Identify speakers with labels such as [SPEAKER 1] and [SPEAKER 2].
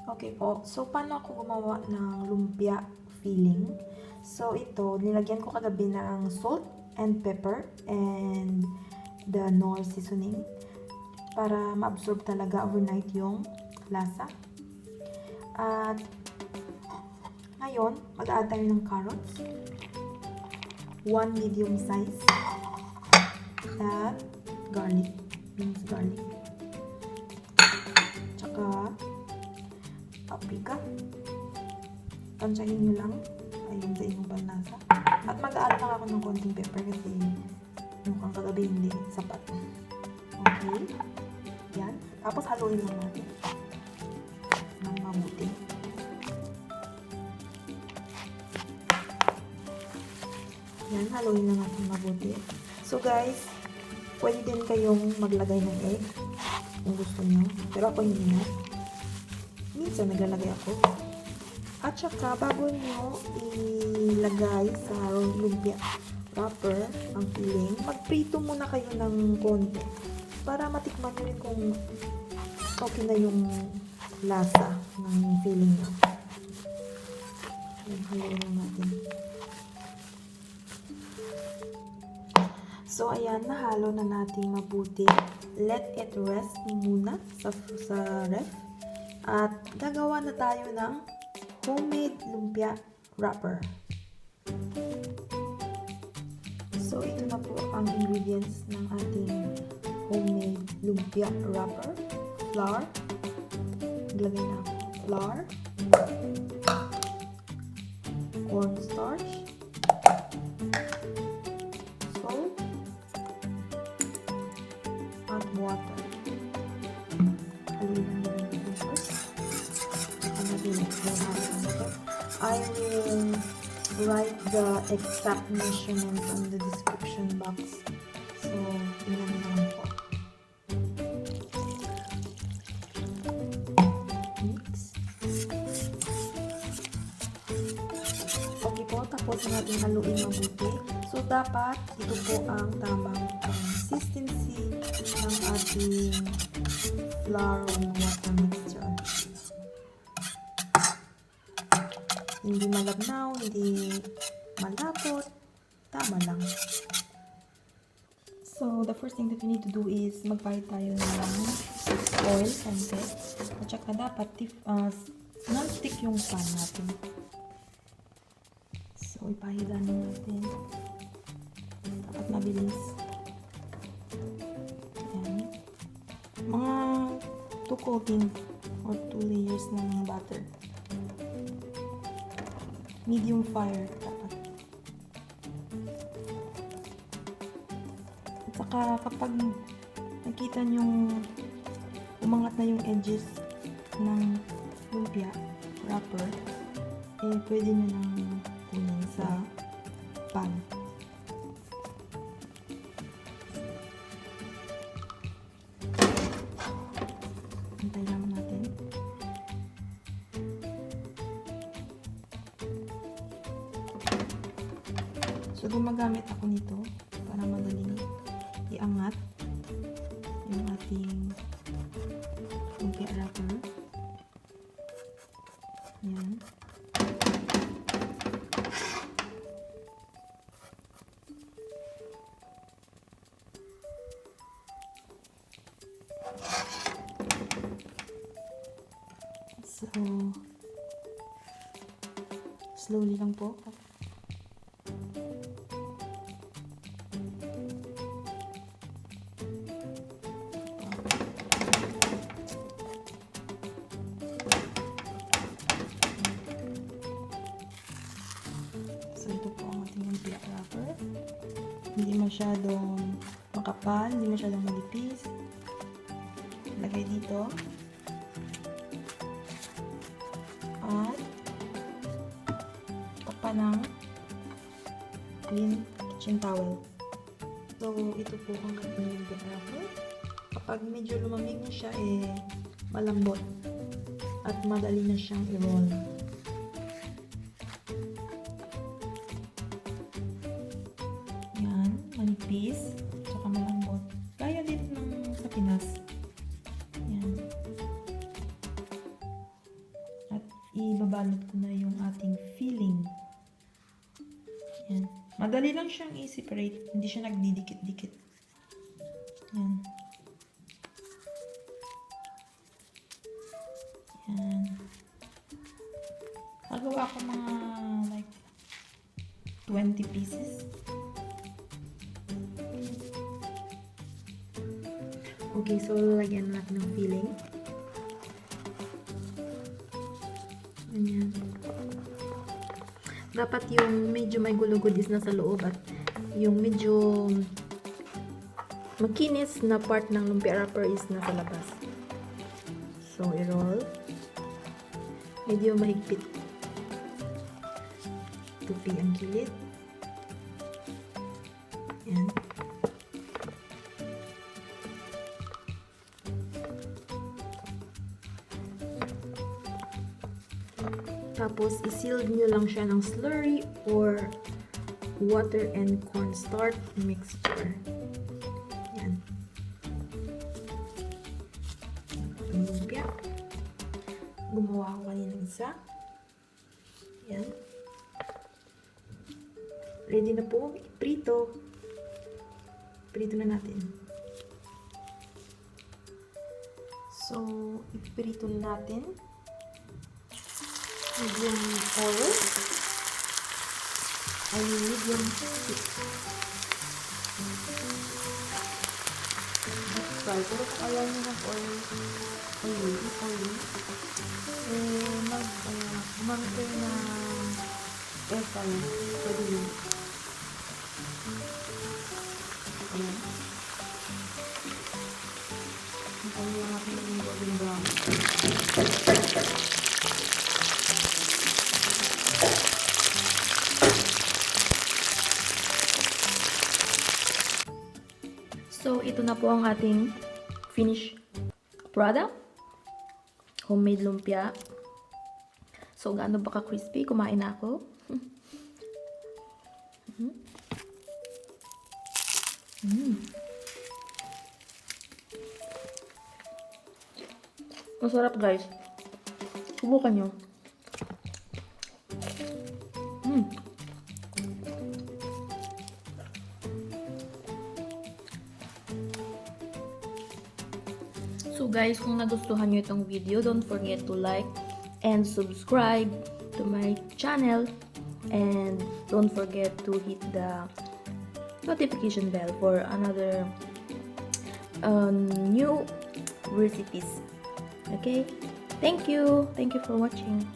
[SPEAKER 1] Okay po, so paano ako gumawa ng lumpia filling? So ito, nilagyan ko kagabi ng salt and pepper and the knorr seasoning para ma-absorb talaga overnight yung lasa. At ngayon, mag-add tayo ng carrots, 1 medium size, at garlic, minced garlic, tsaka paprika. Tansyahin nyo lang ayun sa inyong panlasa. At mag-add lang ako ng konting pepper kasi mukhang kagabi hindi sapat. Okay. Yan. Tapos haluin lang natin ng mabuti. Yan. Haluin lang natin mabuti. So guys, pwede din kayong maglagay ng egg kung gusto nyo. Pero ako hindi na. Minsan naglalagay ako. At saka bago nyo ilagay sa lumpia wrapper ang filling, magprito muna kayo ng konti para matikman nyo rin kung okay na yung lasa ng filling nyo. Haluin lang natin. So ayan, nahalo na natin mabuti. Let it rest muna sa ref. At gagawa na tayo ng homemade lumpia wrapper. So, ito na po ang ingredients ng ating homemade lumpia wrapper. Flour. Maglagay na ako. Flour. Cornstarch. Salt. At water. Haluin lang natin ito first. I will write the exact measurements on the description box. So, yun na naman po. Mix. Okay po, tapos natin haluin mabuti. So, dapat ito po ang tamang consistency ng ating flour and water mixture. Hindi malabnaw, hindi malapot, tama lang. So, the first thing that we need to do is magpahid tayo ng oil, konti. At saka dapat non-stick yung pan natin. So, ipahidan natin. Dapat mabilis. Ayan. Mga 2 coating or 2 layers ng butter. Medium fire dapat. At saka kapag nakita nyo umangat na yung edges ng lumpia wrapper, eh pwede nyo nang kunin sa pan. Hintay lang natin. So, gumagamit ako nito para madaling iangat yung ating lumpia wrapper. Yan. So, slowly lang po. So, ito po ang ating lumpia wrapper. Hindi masyadong makapal, hindi masyadong malipis. Lagay dito. At takpan ng clean kitchen towel. So, ito po ang ating lumpia wrapper. Kapag medyo lumamig na siya, malambot at madali na siyang i-roll. Manipis, tsaka malambot. Gaya din ng sa Pinas. Yan. ibabalot ko na yung ating filling. Yan. Madali lang siyang i-separate. Hindi siya nagdidikit-dikit. Yan. Yan. Nagawa ko mga like 20 pieces. Okay, so lalagyan natin ng filling. Ganyan. Dapat yung medyo may gulugod is nasa loob at yung medyo makinis na part ng lumpia wrapper is nasa labas. So, i-roll. Medyo mahigpit. Tupi ang kilid. Yan. Tapos, i-seal nyo lang siya ng slurry or water and cornstarch mixture. Yan. Lumpia. Gumawa ko kanina ng isa. Yan. Ready na po. Iprito. Iprito na natin. So, iprito na natin. Medium oil. I mean medium heat. Deep fry. Pero kung ayaw nyo ng oil, gumamit kayo na air fryer. Pwede yun. Ayan. Ang lang natin yung golden brown. So, ito na po ang ating finished product. Homemade lumpia. So, gaano ba ka-crispy? Kumain na ako. Masarap, guys. Subukan nyo. So guys, kung nagustuhan nyo itong video, don't forget to like and subscribe to my channel. And don't forget to hit the notification bell for another new recipes. Okay? Thank you. Thank you for watching.